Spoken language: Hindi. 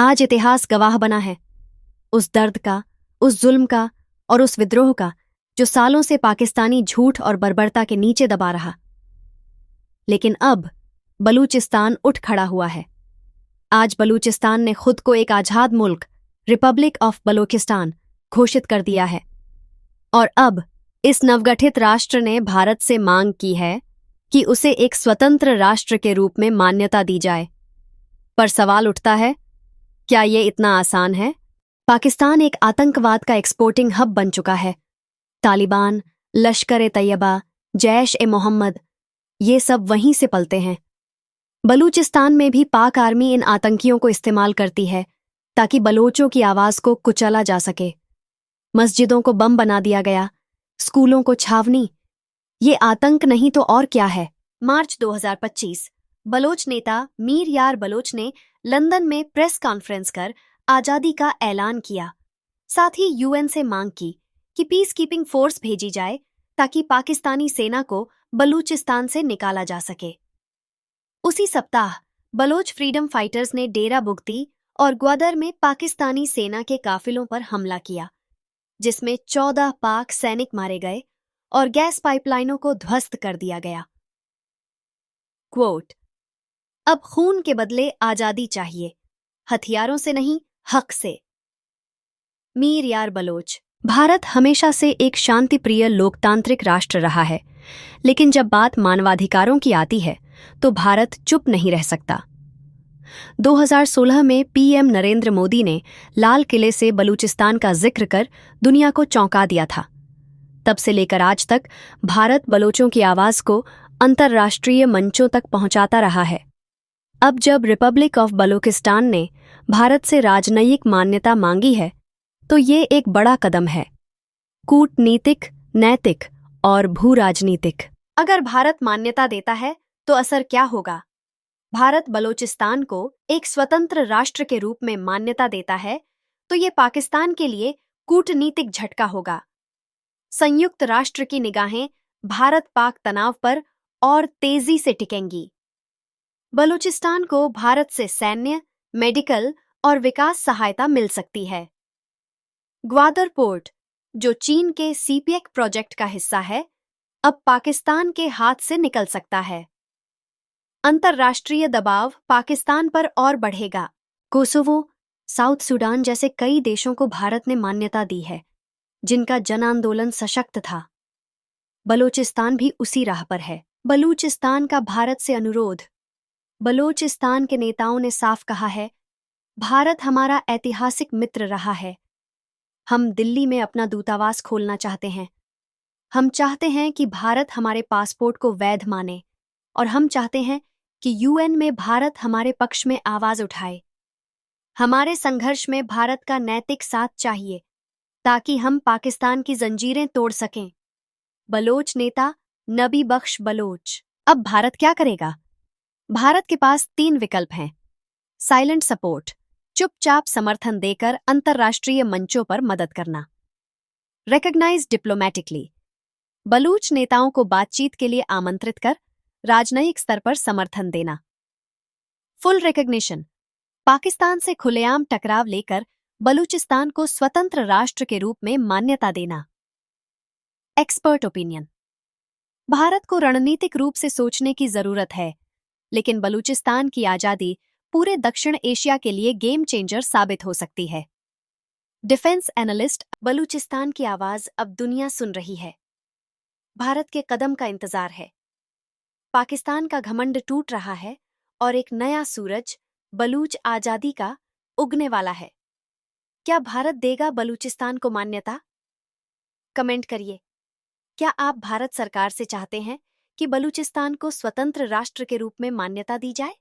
आज इतिहास गवाह बना है उस दर्द का, उस जुल्म का और उस विद्रोह का जो सालों से पाकिस्तानी झूठ और बर्बरता के नीचे दबा रहा। लेकिन अब बलूचिस्तान उठ खड़ा हुआ है। आज बलूचिस्तान ने खुद को एक आजाद मुल्क, रिपब्लिक ऑफ बलोचिस्तान, घोषित कर दिया है। और अब इस नवगठित राष्ट्र ने भारत से मांग की है कि उसे एक स्वतंत्र राष्ट्र के रूप में मान्यता दी जाए। पर सवाल उठता है, क्या ये इतना आसान है? पाकिस्तान एक आतंकवाद का एक्सपोर्टिंग हब बन चुका है। तालिबान, लश्कर-ए-तैयबा, जैश-ए-मोहम्मद, ये सब वहीं से पलते हैं। बलूचिस्तान में भी पाक आर्मी इन आतंकियों को इस्तेमाल करती है ताकि बलोचों की आवाज को कुचला जा सके। मस्जिदों को बम बना दिया गया, स्कूलों को छावनी। ये आतंक नहीं तो और क्या है? मार्च 2025 बलोच नेता मीर यार बलोच ने लंदन में प्रेस कॉन्फ्रेंस कर आजादी का ऐलान किया। साथ ही यूएन से मांग की कि पीस कीपिंग फोर्स भेजी जाए ताकि पाकिस्तानी सेना को बलूचिस्तान से निकाला जा सके। उसी सप्ताह बलोच फ्रीडम फाइटर्स ने डेरा बुगती और ग्वादर में पाकिस्तानी सेना के काफिलों पर हमला किया, जिसमें 14 पाक सैनिक मारे गए और गैस पाइपलाइनों को ध्वस्त कर दिया गया। क्वोट, अब खून के बदले आजादी चाहिए, हथियारों से नहीं, हक से। मीर यार बलोच। भारत हमेशा से एक शांतिप्रिय लोकतांत्रिक राष्ट्र रहा है, लेकिन जब बात मानवाधिकारों की आती है तो भारत चुप नहीं रह सकता। 2016 में पीएम नरेंद्र मोदी ने लाल किले से बलूचिस्तान का जिक्र कर दुनिया को चौंका दिया था। तब से लेकर आज तक भारत बलोचों की आवाज को अंतर्राष्ट्रीय मंचों तक पहुंचाता रहा है। अब जब रिपब्लिक ऑफ बलोचिस्तान ने भारत से राजनयिक मान्यता मांगी है, तो ये एक बड़ा कदम है, कूटनीतिक, नैतिक और भू-राजनीतिक। अगर भारत मान्यता देता है तो असर क्या होगा? भारत बलोचिस्तान को एक स्वतंत्र राष्ट्र के रूप में मान्यता देता है तो ये पाकिस्तान के लिए कूटनीतिक झटका होगा। संयुक्त राष्ट्र की निगाहें भारत पाक तनाव पर और तेजी से टिकेंगी। बलूचिस्तान को भारत से सैन्य, मेडिकल और विकास सहायता मिल सकती है। ग्वादर पोर्ट, जो चीन के सीपीएक प्रोजेक्ट का हिस्सा है, अब पाकिस्तान के हाथ से निकल सकता है। अंतर्राष्ट्रीय दबाव पाकिस्तान पर और बढ़ेगा। कोसोवो, साउथ सूडान जैसे कई देशों को भारत ने मान्यता दी है, जिनका जन आंदोलन सशक्त था। बलूचिस्तान भी उसी राह पर है। बलूचिस्तान का भारत से अनुरोध। बलूचिस्तान के नेताओं ने साफ कहा है, भारत हमारा ऐतिहासिक मित्र रहा है। हम दिल्ली में अपना दूतावास खोलना चाहते हैं। हम चाहते हैं कि भारत हमारे पासपोर्ट को वैध माने, और हम चाहते हैं कि यूएन में भारत हमारे पक्ष में आवाज उठाए। हमारे संघर्ष में भारत का नैतिक साथ चाहिए ताकि हम पाकिस्तान की जंजीरें तोड़ सकें। बलोच नेता नबी बख्श बलोच। अब भारत क्या करेगा? भारत के पास 3 विकल्प हैं। साइलेंट सपोर्ट, चुपचाप समर्थन देकर अंतर्राष्ट्रीय मंचों पर मदद करना। रिकॉग्नाइज डिप्लोमैटिकली, बलूच नेताओं को बातचीत के लिए आमंत्रित कर राजनयिक स्तर पर समर्थन देना। फुल रिकॉग्निशन, पाकिस्तान से खुलेआम टकराव लेकर बलूचिस्तान को स्वतंत्र राष्ट्र के रूप में मान्यता देना। एक्सपर्ट ओपिनियन, भारत को रणनीतिक रूप से सोचने की जरूरत है, लेकिन बलूचिस्तान की आजादी पूरे दक्षिण एशिया के लिए गेम चेंजर साबित हो सकती है। डिफेंस एनालिस्ट, बलूचिस्तान की आवाज अब दुनिया सुन रही है। भारत के कदम का इंतजार है। पाकिस्तान का घमंड टूट रहा है और एक नया सूरज, बलूच आजादी का, उगने वाला है। क्या भारत देगा बलूचिस्तान को मान्यता? कमेंट करिए। क्या आप भारत सरकार से चाहते हैं कि बलूचिस्तान को स्वतंत्र राष्ट्र के रूप में मान्यता दी जाए?